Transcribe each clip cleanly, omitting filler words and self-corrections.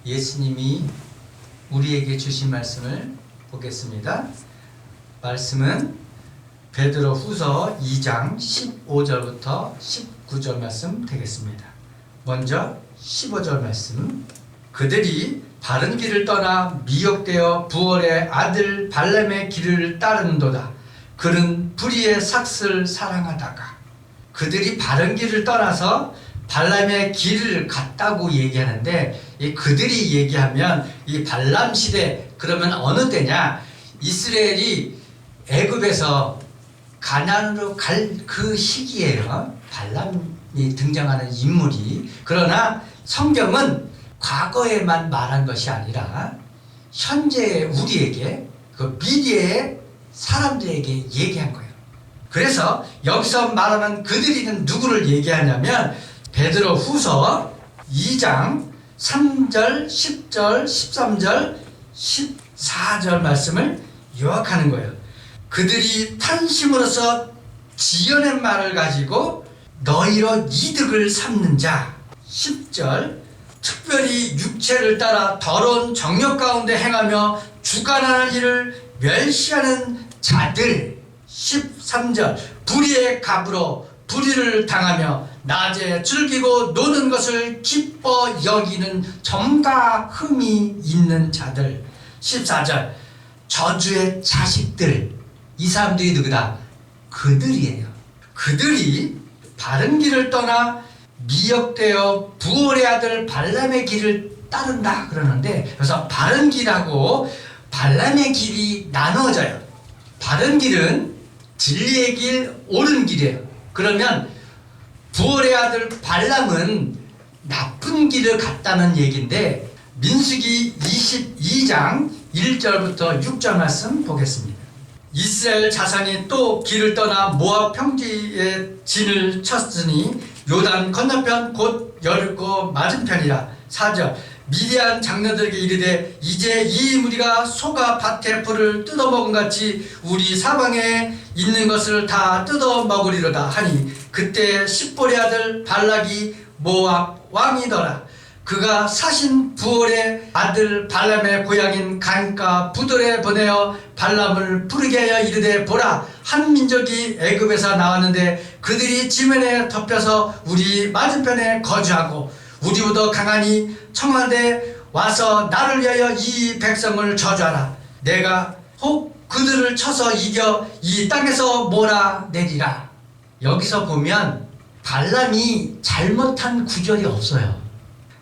예수님이 우리에게 주신 말씀을 보겠습니다. 말씀은 베드로 후서 2장 15절부터 19절 말씀 되겠습니다. 먼저 15절 말씀. 그들이 바른 길을 떠나 미혹되어 부올의 아들 발람의 길을 따르는도다. 그는 불의의 삭슬 사랑하다가. 그들이 바른 길을 떠나서 발람의 길을 갔다고 얘기하는데, 이 그들이 얘기하면 이 발람 시대, 그러면 어느 때냐? 이스라엘이 애굽에서 가나안으로 갈 그 시기예요. 발람이 등장하는 인물이. 그러나 성경은 과거에만 말한 것이 아니라 현재 우리에게, 그 미래의 사람들에게 얘기한 거예요. 그래서 여기서 말하는 그들이는 누구를 얘기하냐면 베드로 후서 2장 3절, 10절, 13절, 14절 말씀을 요약하는 거예요. 그들이 탄심으로써 지어낸 말을 가지고 너희로 이득을 삼는 자. 10절, 특별히 육체를 따라 더러운 정욕 가운데 행하며 주관하는 일을 멸시하는 자들. 13절, 불의의 갑으로 불의를 당하며 낮에 즐기고 노는 것을 기뻐 여기는 점과 흠이 있는 자들. 14절, 저주의 자식들. 이 사람들이 누구다? 그들이에요. 그들이 바른 길을 떠나 미혹되어 부올의 아들 발람의 길을 따른다 그러는데, 그래서 바른 길하고 발람의 길이 나누어져요. 바른 길은 진리의 길, 옳은 길이에요. 그러면 부올의 아들 발람은 나쁜 길을 갔다는 얘기인데, 민수기 22장 1절부터 6절 말씀 보겠습니다. 이스라엘 자손이 또 길을 떠나 모압 평지에 진을 쳤으니 요단 건너편 곧 여리고 맞은편이라. 4절, 미디안 장로들에게 이르되 이제 이 무리가 소가 밭의 풀을 뜯어먹은 같이 우리 사방에 있는 것을 다 뜯어먹으리로다 하니, 그때 십볼의 아들 발락이 모압 왕이더라. 그가 사신 부올의 아들 발람의 고향인 간가 부돌에 보내어 발람을 부르게 하여 이르되, 보라, 한 민족이 애굽에서 나왔는데 그들이 지면에 덮여서 우리 맞은편에 거주하고 우리보다 강하니 청하되 와서 나를 위하여 이 백성을 저주하라. 내가 혹 그들을 쳐서 이겨 이 땅에서 몰아내리라. 여기서 보면 발람이 잘못한 구절이 없어요.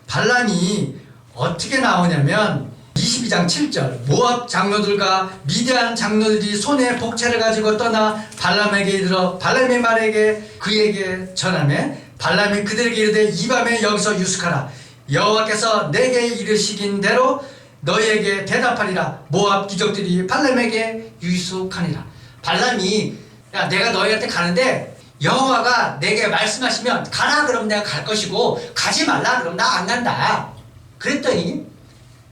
발람이 어떻게 나오냐면 22장 7절, 모압 장로들과 미디안 장로들이 손에 복채를 가지고 떠나 발람에게 이르러 발람의 말에게 그에게 전하매, 발람이 그들에게 이르되 이 밤에 여기서 유숙하라. 여호와께서 내게 이르시긴 대로 너희에게 대답하리라. 모압 귀족들이 발람에게 유숙하니라. 발람이, 야, 내가 너희한테 가는데 여호와가 내게 말씀하시면 가라 그러면 내가 갈 것이고, 가지 말라 그러면 나 안 간다. 그랬더니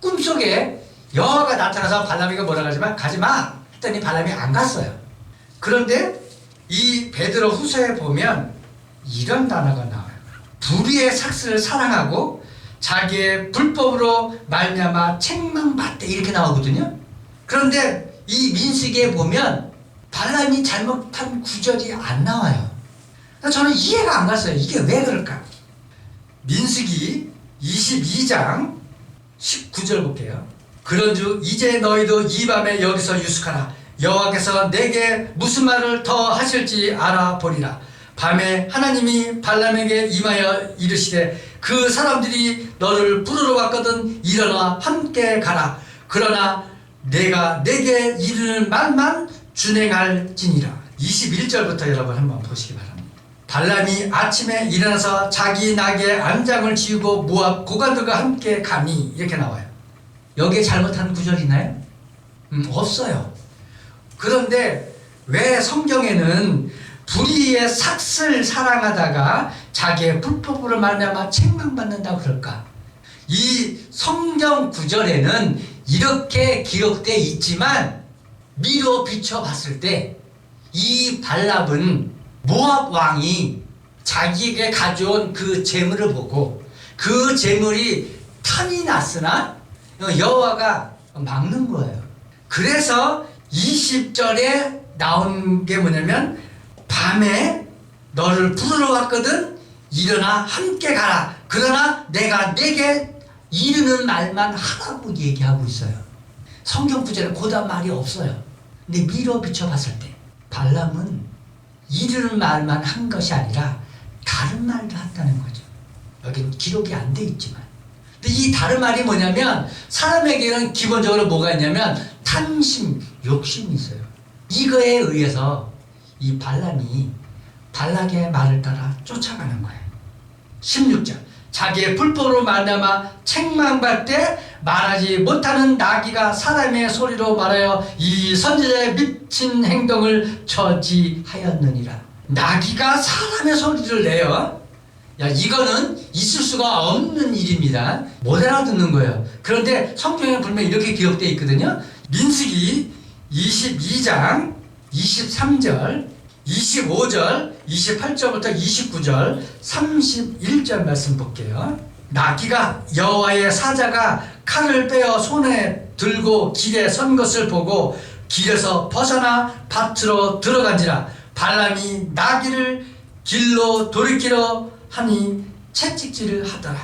꿈속에 여호와가 나타나서 발람에게 뭐라 하지만 가지마 했더니 발람이 안 갔어요. 그런데 이 베드로 후서에 보면 이런 단어가 나와요. 불의의 삭슬을 사랑하고 자기의 불법으로 말미암아 책망받되, 이렇게 나오거든요. 그런데 이 민수기에 보면 발람이 잘못한 구절이 안 나와요. 저는 이해가 안 갔어요. 이게 왜 그럴까? 민수기 22장 19절 볼게요. 그런즉 이제 너희도 이 밤에 여기서 유숙하라. 여호와께서 내게 무슨 말을 더 하실지 알아보리라. 밤에 하나님이 발람에게 임하여 이르시되 그 사람들이 너를 부르러 왔거든 일어나 함께 가라. 그러나 내가 내게 이르는 말만 준행할지니라. 21절부터 여러분 한번 보시기 바랍니다. 발람이 아침에 일어나서 자기 나귀의 안장을 지우고 모압 고관들과 함께 가니, 이렇게 나와요. 여기에 잘못한 구절이 있나요? 없어요. 그런데 왜 성경에는 불의의 삭슬 사랑하다가 자기의 불법으로 말미암아 책망받는다고 그럴까? 이 성경 구절에는 이렇게 기록되어 있지만 미로 비춰봤을 때 이 발람은 모압 왕이 자기에게 가져온 그 재물을 보고 그 재물이 탐이 났으나 여호와가 막는 거예요. 그래서 20절에 나온 게 뭐냐면 밤에 너를 부르러 왔거든 일어나 함께 가라. 그러나 내가 내게 이르는 말만 하라고 얘기하고 있어요. 성경 구절에 고단 말이 없어요. 근데 미러 비춰봤을 때 발람은 이르는 말만 한 것이 아니라 다른 말도 한다는 거죠. 여긴 기록이 안 돼 있지만. 근데 이 다른 말이 뭐냐면 사람에게는 기본적으로 뭐가 있냐면 탐심, 욕심이 있어요. 이거에 의해서 이 발람이 발락의 말을 따라 쫓아가는 거예요. 16절 자기의 불법으로 말미암아 책망받되 말하지 못하는 나귀가 사람의 소리로 말하여 이 선지자의 미친 행동을 저지하였느니라. 나귀가 사람의 소리를 내요. 야, 이거는 있을 수가 없는 일입니다. 못 알아듣는 거예요. 그런데 성경에 보면 이렇게 기록되어 있거든요. 민수기 22장 23절 25절 28절부터 29절 31절 말씀 볼게요. 나귀가 여호와의 사자가 칼을 빼어 손에 들고 길에 선 것을 보고 길에서 벗어나 밭으로 들어간지라. 발람이 나귀를 길로 돌이키려 하니 채찍질을 하더라.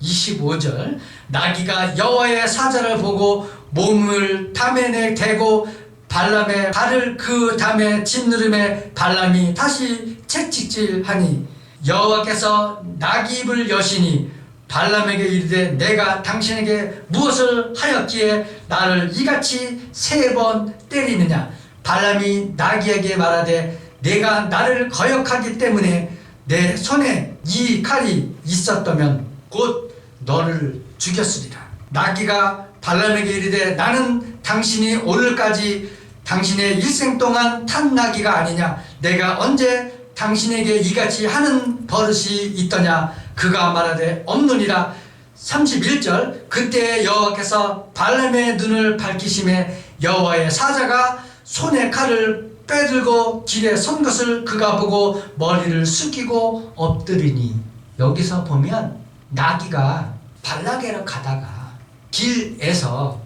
25절 나귀가 여호와의 사자를 보고 몸을 담에 대고 발람의 발을 그 담에 짓누름에 발람이 다시 채찍질하니 여호와께서 나귀 입을 여시니 발람에게 이르되 내가 당신에게 무엇을 하였기에 나를 이같이 3번 때리느냐. 발람이 나귀에게 말하되 내가 나를 거역하기 때문에 내 손에 이 칼이 있었다면 곧 너를 죽였으리라. 나귀가 발람에게 이르되 나는 당신이 오늘까지 당신의 일생 동안 탄 나귀가 아니냐. 내가 언제 당신에게 이같이 하는 버릇이 있더냐. 그가 말하되 없느니라. 31절 그때 여호와께서 발람의 눈을 밝히심에 여호와의 사자가 손에 칼을 빼들고 길에 선 것을 그가 보고 머리를 숙이고 엎드리니. 여기서 보면 나귀가 발락에로 가다가 길에서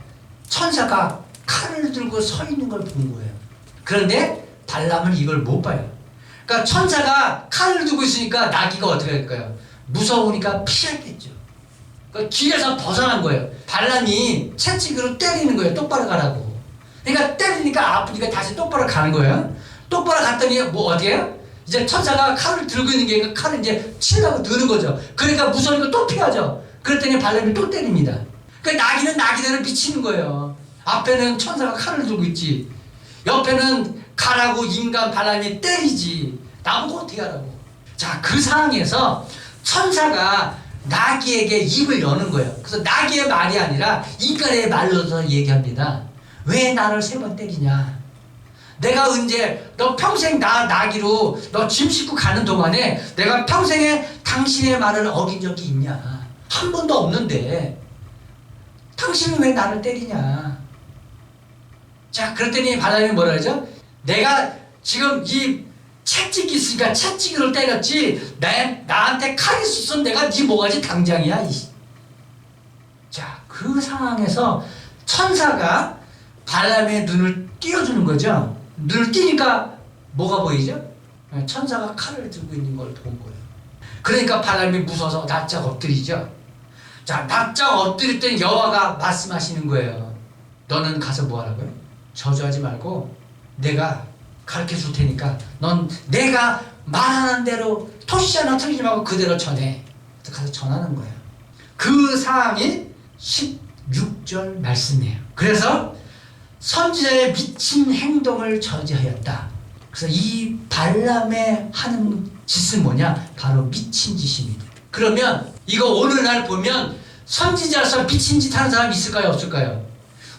천사가 칼을 들고 서 있는 걸 본 거예요. 그런데 발람은 이걸 못 봐요. 그러니까 천사가 칼을 들고 있으니까 나귀가 어떻게 할까요? 무서우니까 피했겠죠. 그러니까 길에서 벗어난 거예요. 발람이 채찍으로 때리는 거예요. 똑바로 가라고. 그러니까 때리니까 아프니까 다시 똑바로 가는 거예요. 똑바로 갔더니 뭐 어떻게 해요? 이제 천사가 칼을 들고 있는 게 칼을 이제 치려고 드는 거죠. 그러니까 무서우니까 또 피하죠. 그랬더니 발람이 또 때립니다. 그러니까 나귀는 나귀대로 미치는 거예요. 앞에는 천사가 칼을 들고 있지. 옆에는 가라고 인간 발람이 때리지. 나보고 어떻게 하라고. 자, 그 상황에서 천사가 나귀에게 입을 여는 거예요. 그래서 나귀의 말이 아니라 인간의 말로서 얘기합니다. 왜 나를 3번 때리냐. 내가 언제 너 평생 나귀로 너 짐 싣고 가는 동안에 내가 평생에 당신의 말을 어긴 적이 있냐. 한 번도 없는데 당신은 왜 나를 때리냐. 자, 그랬더니 발람이 뭐라 그러죠? 내가 지금 이 채찍이 있으니까 채찍으로 때렸지 나한테 칼이 있었으면 내가 네 뭐가지 당장이야. 자, 그 상황에서 천사가 발람의 눈을 띄워주는 거죠. 눈을 띄니까 뭐가 보이죠? 천사가 칼을 들고 있는 걸 본 거예요. 그러니까 발람이 무서워서 납작 엎드리죠. 자, 납작 엎드릴 때 여호와가 말씀하시는 거예요. 너는 가서 뭐 하라고요? 저주하지 말고 내가 가르쳐 줄 테니까 넌 내가 말하는 대로 토시 하나 틀리지 말고 그대로 전해. 가서 전하는 거예요. 그 상황이 16절 말씀이에요. 그래서 선지자의 미친 행동을 저지하였다. 그래서 이 발람의 하는 짓은 뭐냐? 바로 미친 짓입니다. 그러면 이거 오늘날 보면 선지자로서 미친 짓 하는 사람이 있을까요? 없을까요?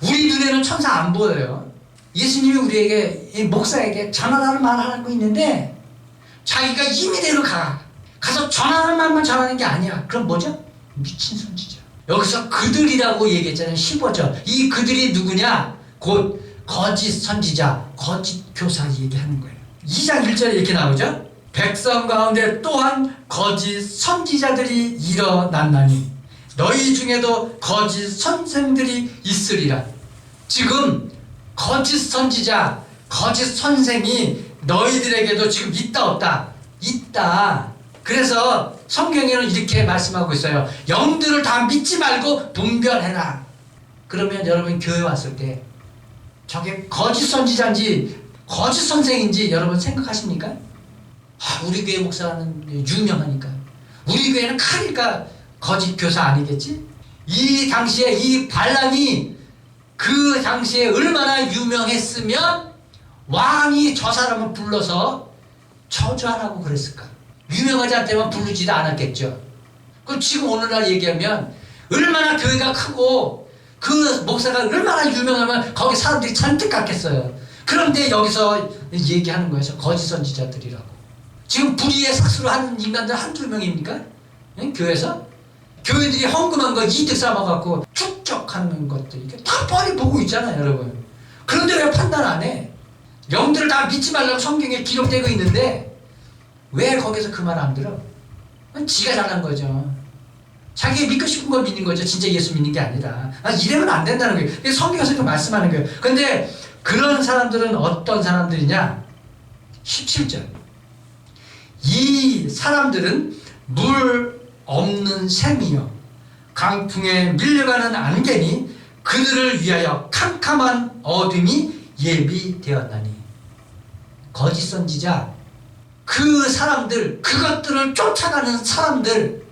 우리 눈에는 천사 안 보여요. 예수님이 우리에게, 목사에게 전하라는 말을 하고 있는데 자기가 임의대로 가서 전하는 말만 전하는 게 아니야. 그럼 뭐죠? 미친 선지자. 여기서 그들이라고 얘기했잖아요. 15절. 이 그들이 누구냐? 곧 거짓 선지자, 거짓 교사 얘기하는 거예요. 2장 1절에 이렇게 나오죠. 백성 가운데 또한 거짓 선지자들이 일어났나니 너희 중에도 거짓 선생들이 있으리라. 지금 거짓 선지자, 거짓 선생이 너희들에게도 지금 있다 없다? 있다. 그래서 성경에는 이렇게 말씀하고 있어요. 영들을 다 믿지 말고 분별해라. 그러면 여러분 교회 왔을 때 저게 거짓 선지자인지 거짓 선생인지 여러분 생각하십니까? 우리 교회 목사는 유명하니까, 우리 교회는 크니까 거짓 교사 아니겠지? 이 당시에 이 발람이 그 당시에 얼마나 유명했으면 왕이 저 사람을 불러서 저주하라고 그랬을까? 유명하지 않다면 부르지도 않았겠죠. 그럼 지금 오늘날 얘기하면 얼마나 교회가 크고 그 목사가 얼마나 유명하면 거기 사람들이 잔뜩 갔겠어요. 그런데 여기서 얘기하는 거예요. 거짓 선지자들이라고. 지금 불의의 삭수를 하는 인간들 한두 명입니까? 응? 교회에서? 교회들이 헌금한 거 이득 삼아갖고 축적하는 것들 이게 다 뻔히 보고 있잖아요, 여러분. 그런데 왜 판단 안 해? 영들을 다 믿지 말라고 성경에 기록되고 있는데 왜 거기서 그 말 안 들어? 지가 잘난 거죠. 자기 믿고 싶은 걸 믿는 거죠. 진짜 예수 믿는 게 아니라. 이래면 안 된다는 거예요. 성경에서 이렇게 말씀하는 거예요. 근데 그런 사람들은 어떤 사람들이냐? 17절. 이 사람들은 물 없는 샘이요 강풍에 밀려가는 안개니 그들을 위하여 캄캄한 어둠이 예비되었나니. 거짓 선지자, 그 사람들, 그것들을 쫓아가는 사람들,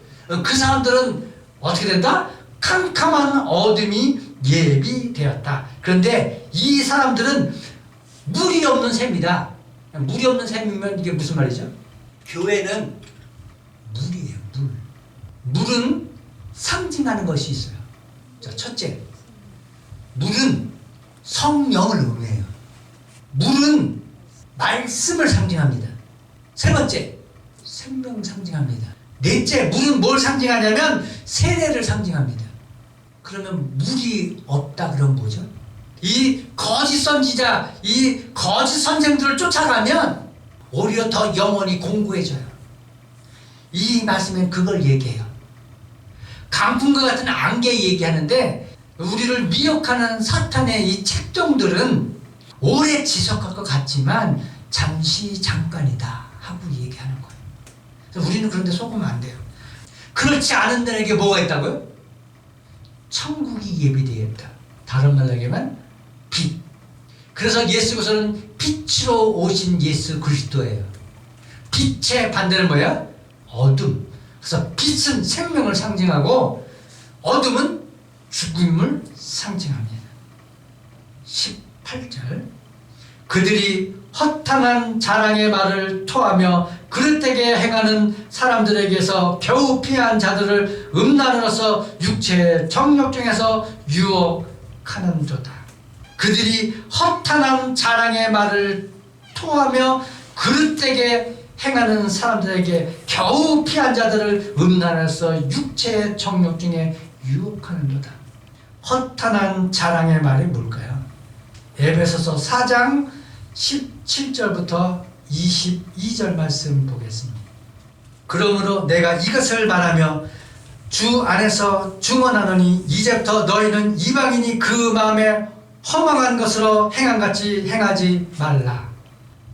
그 사람들은 어떻게 된다? 캄캄한 어둠이 예비되었다. 그런데 이 사람들은 물이 없는 샘이다. 물이 없는 샘이면 이게 무슨 말이죠? 교회는 물이에요, 물. 물은 상징하는 것이 있어요. 자, 첫째, 물은 성령을 의미해요. 물은 말씀을 상징합니다. 세 번째, 생명을 상징합니다. 넷째, 물은 뭘 상징하냐면 세례를 상징합니다. 그러면 물이 없다 그러면 뭐죠? 이 거짓 선지자, 이 거짓 선생들을 쫓아가면 오히려 더 영혼이 공고해져요. 이 말씀은 그걸 얘기해요. 강풍과 같은 안개 얘기하는데 우리를 미혹하는 사탄의 이 책정들은 오래 지속할 것 같지만 잠시 잠깐이다 하고 얘기하는 거예요. 그래서 우리는 그런데 속으면 안 돼요. 그렇지 않은 데에게 뭐가 있다고요? 천국이 예비되어 있다. 다른 말로 얘기하면 빛. 그래서 예수께서는 빛으로 오신 예수 그리스도예요. 빛의 반대는 뭐야? 어둠. 그래서 빛은 생명을 상징하고 어둠은 죽음을 상징합니다. 18절. 그들이 허탄한 자랑의 말을 토하며 그릇되게 행하는 사람들에게서 겨우 피한 자들을 음란으로서 육체의 정욕 중에서 유혹하는도다. 그들이 허탄한 자랑의 말을 토하며 그릇되게 행하는 사람들에게 겨우 피한 자들을 음란해서 육체의 정욕 중에 유혹하는도다. 허탄한 자랑의 말이 뭘까요? 에베소서 4장 17절부터 22절 말씀 보겠습니다. 그러므로 내가 이것을 말하며 주 안에서 중언하노니 이제부터 너희는 이방인이 그 마음에 허망한 것으로 행함같이 행하지 말라.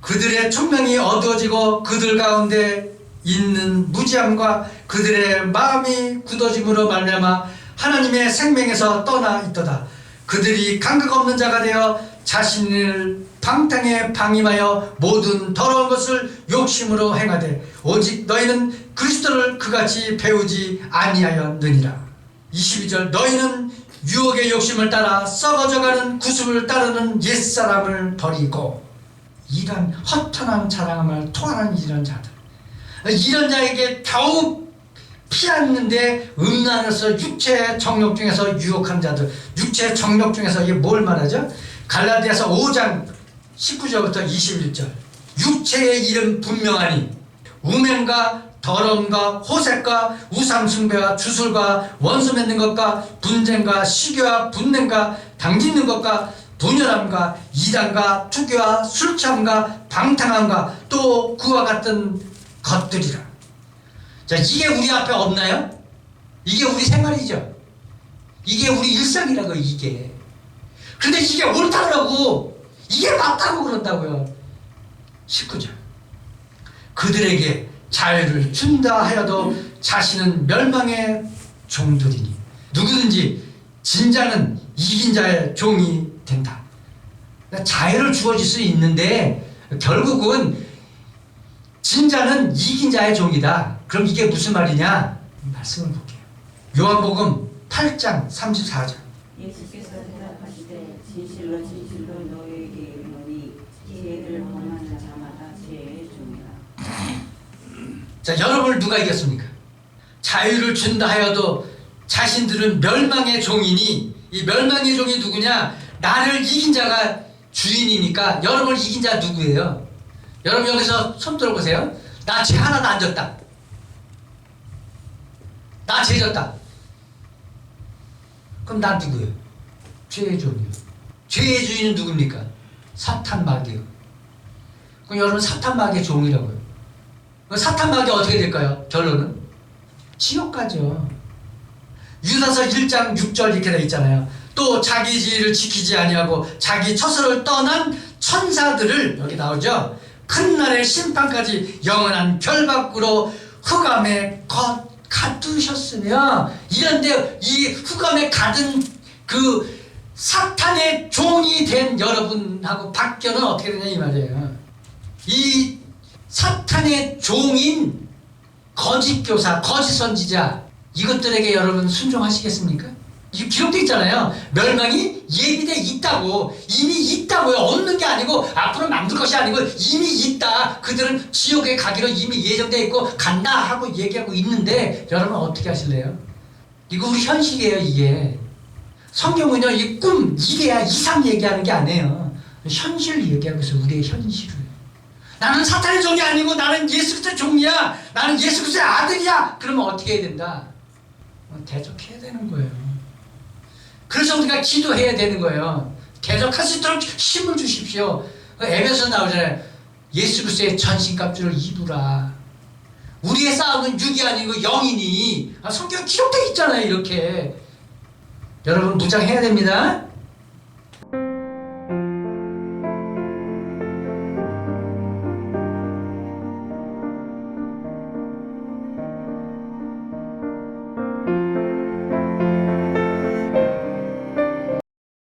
그들의 총명이 어두워지고 그들 가운데 있는 무지함과 그들의 마음이 굳어짐으로 말미암아 하나님의 생명에서 떠나 있도다. 그들이 감각 없는 자가 되어 자신을 방탕에 방임하여 모든 더러운 것을 욕심으로 행하되 오직 너희는 그리스도를 그같이 배우지 아니하였느니라. 22절. 너희는 유혹의 욕심을 따라 썩어져가는 구습을 따르는 옛사람을 버리고 이런 허탄한 자랑함을 토하는 이런 자들, 이런 자에게 겨우 피했는데 음란해서 육체의 정욕 중에서 유혹한 자들, 육체의 정욕 중에서 이게 뭘 말하죠? 갈라디아서 5장 19절부터 21절. 육체의 일은 분명하니 우명과 더러움과 호색과 우상숭배와 주술과 원수 맺는 것과 분쟁과 시기와 분냄과 당짓는 것과 분열함과 이단과 투교와 술취함과 방탕함과 또 그와 같은 것들이라. 자, 이게 우리 앞에 없나요? 이게 우리 생활이죠. 이게 우리 일상이라고 이게. 근데 이게 옳다 그러고 이게 맞다고 그런다고요. 19절. 그들에게 자유를 준다 하여도 자신은 멸망의 종들이니 누구든지 진자는 이긴 자의 종이 된다. 자유를 주어질 수 있는데 결국은 진자는 이긴 자의 종이다. 그럼 이게 무슨 말이냐? 말씀을 볼게요. 요한복음 8장 34절. 예수께서 대답하시되 진실로 진실로 너희에게 이르노니 지혜를 범하는 자마다 죄의 종이라. 자, 여러분을 누가 이겼습니까? 자유를 준다 하여도 자신들은 멸망의 종이니 이 멸망의 종이 누구냐? 나를 이긴 자가 주인이니까 여러분을 이긴 자 누구예요? 여러분 여기서 손 들어보세요. 나 죄 하나도 안 졌다. 나 죄 졌다. 그럼 난 누구예요? 죄의 종이요. 죄의 주인은 누굽니까? 사탄 마귀요. 그럼 여러분 사탄 마귀의 종이라고요. 사탄 마귀 어떻게 될까요? 결론은? 지옥 가죠. 유다서 1장 6절 이렇게 되어 있잖아요. 또 자기 지혜를 지키지 아니하고 자기 처소를 떠난 천사들을 여기 나오죠. 큰 날의 심판까지 영원한 별 밖으로 흑암에 가두셨으며 이런데 이 흑암에 가둔 그 사탄의 종이 된 여러분하고 박견은 어떻게 되냐 이 말이에요. 이 사탄의 종인 거짓 교사, 거짓 선지자 이것들에게 여러분 순종하시겠습니까? 이게 기록되어 있잖아요. 멸망이 예비되어 있다고. 이미 있다고요. 없는 게 아니고 앞으로 만들 것이 아니고 이미 있다. 그들은 지옥에 가기로 이미 예정되어 있고 간다 하고 얘기하고 있는데 여러분 어떻게 하실래요? 이거 우리 현실이에요. 이게 성경은요 이 꿈, 이래야 이상 얘기하는 게 아니에요. 현실 얘기하고 있어요. 우리의 현실을. 나는 사탄의 종이 아니고 나는 예수 그리스도의 종이야. 나는 예수 그리스도의 아들이야. 그러면 어떻게 해야 된다? 대적해야 되는 거예요. 그래서 우리가 기도해야 되는 거예요. 대적할 수 있도록 힘을 주십시오. 에베소 나오잖아요. 예수 그리스도의 전신갑주를 입으라. 우리의 싸움은 육이 아니고 영이니. 성경 기록되어 있잖아요. 이렇게. 여러분 무장해야 됩니다.